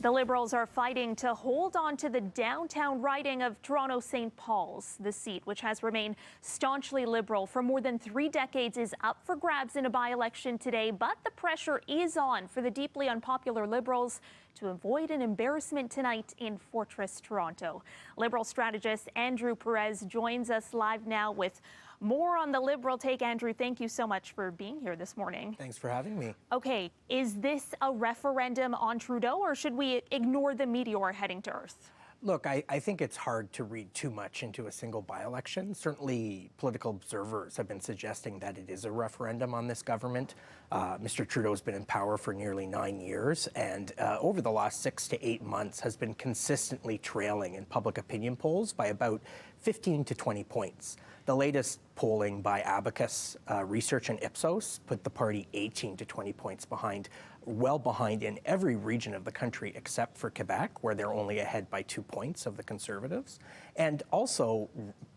The Liberals are fighting to hold on to the downtown riding of Toronto-St. Paul's. The seat, which has remained staunchly Liberal for more than 3 decades, is up for grabs in a by-election today, but the pressure is on for the deeply unpopular Liberals to avoid an embarrassment tonight in Fortress Toronto. Liberal strategist Andrew Perez joins us live now with more on the Liberal take. Andrew, thank you so much for being here this morning. Thanks for having me. Okay, is this a referendum on Trudeau, or should we ignore the meteor heading to Earth? Look, I think it's hard to read too much into a single by-election. Certainly, political observers have been suggesting that it is a referendum on this government. Mr. Trudeau has been in power for nearly 9 years, and over the last 6 to 8 months has been consistently trailing in public opinion polls by about 15 to 20 points. The latest polling by Abacus Research and Ipsos put the party 18 to 20 points behind, well behind in every region of the country except for Quebec, where they're only ahead by 2 points of the Conservatives, and also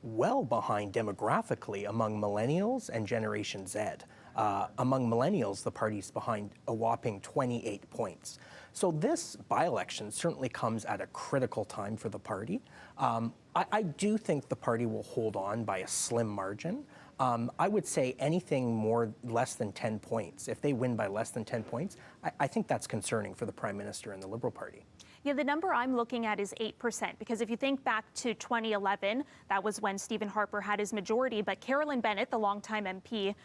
well behind demographically among millennials and Generation Z. Among millennials, the party's behind a whopping 28 points. So this by-election certainly comes at a critical time for the party. I do think the party will hold on by a slim margin. I would say anything less than 10 points. If they win by less than 10 points, I think that's concerning for the Prime Minister and the Liberal Party. Yeah, the number I'm looking at is 8%, because if you think back to 2011, that was when Stephen Harper had his majority, but Caryn Bennett, the longtime MP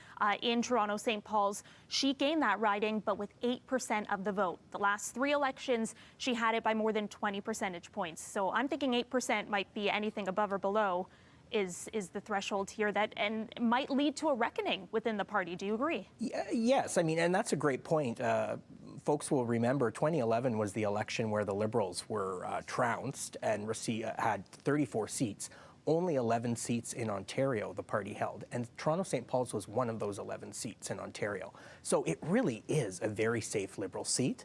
in Toronto-St. Paul's, she gained that riding, but with 8% of the vote. The last 3 elections, she had it by more than 20 percentage points. So I'm thinking 8% might be anything above or below is the threshold here that and might lead to a reckoning within the party. Do you agree? Yes, I mean, and that's a great point. Folks will remember 2011 was the election where the Liberals were trounced and had 34 seats. Only 11 seats in Ontario the party held, and Toronto-St. Paul's was one of those 11 seats in Ontario. So it really is a very safe Liberal seat.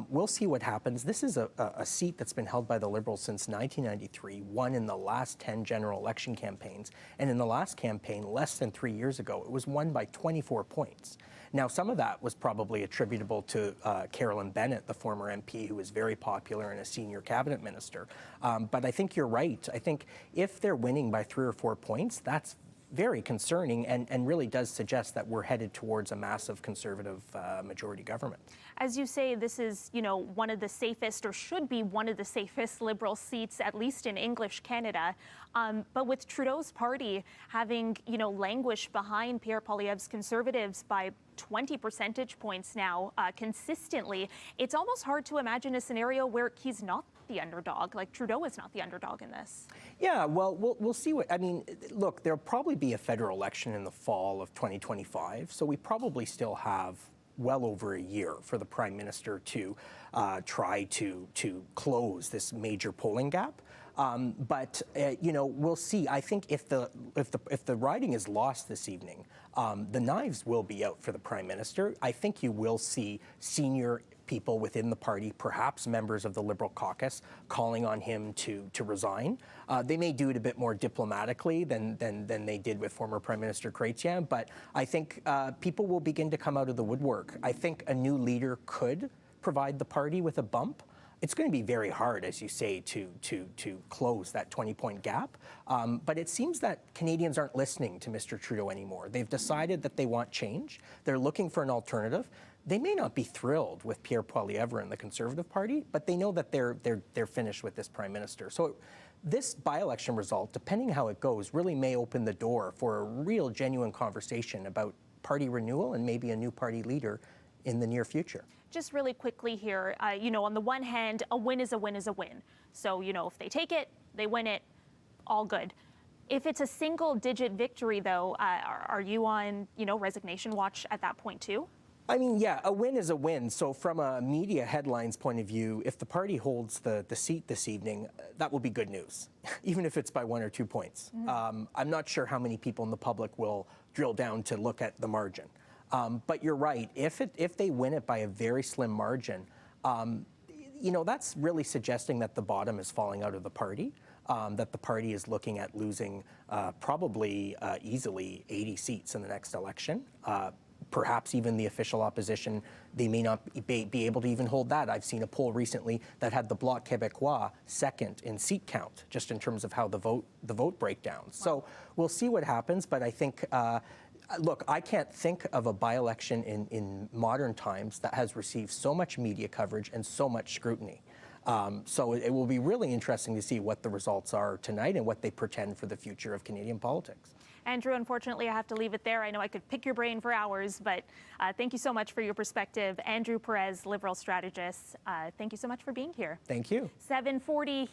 We'll see what happens. This is a seat that's been held by the Liberals since 1993, won in the last 10 general election campaigns, and in the last campaign, less than 3 years ago, it was won by 24 points. Now, some of that was probably attributable to Caryn Bennett, the former MP, who was very popular and a senior cabinet minister. But I think you're right. I think if they're winning by 3 or 4 points, that's very concerning and really does suggest that we're headed towards a massive Conservative majority government. As you say, this is, one of the safest, or should be one of the safest Liberal seats, at least in English Canada. But with Trudeau's party having, languished behind Pierre Poilievre's Conservatives by 20 percentage points now consistently, it's almost hard to imagine a scenario where he's not the underdog, like Trudeau is not the underdog in this. Yeah, well, we'll see what, I mean, look, there'll probably be a federal election in the fall of 2025, so we probably still have well over a year for the Prime Minister to try to close this major polling gap. But we'll see. I think if the riding is lost this evening, the knives will be out for the Prime Minister. I think you will see senior people within the party, perhaps members of the Liberal caucus, calling on him to resign. They may do it a bit more diplomatically than they did with former Prime Minister Chrétien, but I think people will begin to come out of the woodwork. I think a new leader could provide the party with a bump. It's going to be very hard, as you say, to close that 20-point gap. But it seems that Canadians aren't listening to Mr. Trudeau anymore. They've decided that they want change. They're looking for an alternative. They may not be thrilled with Pierre Poilievre and the Conservative Party, but they know that they're finished with this Prime Minister. So this by-election result, depending how it goes, really may open the door for a real, genuine conversation about party renewal and maybe a new party leader in the near future. Just really quickly here, on the one hand, a win is a win is a win. So, if they take it, they win it, all good. If it's a single-digit victory, though, are you on, resignation watch at that point, too? I mean, yeah, a win is a win. So from a media headlines point of view, if the party holds the seat this evening, that will be good news, even if it's by 1 or 2 points. I'm not sure how many people in the public will drill down to look at the margin. But you're right. If they win it by a very slim margin, that's really suggesting that the bottom is falling out of the party, that the party is looking at losing probably easily 80 seats in the next election. perhaps even the official opposition, they may not be able to even hold that. I've seen a poll recently that had the Bloc Québécois second in seat count, just in terms of how the vote breakdown. So we'll see what happens, but I think, look, I can't think of a by-election in modern times that has received so much media coverage and so much scrutiny. So it will be really interesting to see what the results are tonight and what they portend for the future of Canadian politics. Andrew, unfortunately, I have to leave it there. I know I could pick your brain for hours, but thank you so much for your perspective. Andrew Perez, Liberal strategist, thank you so much for being here. Thank you. 7:40.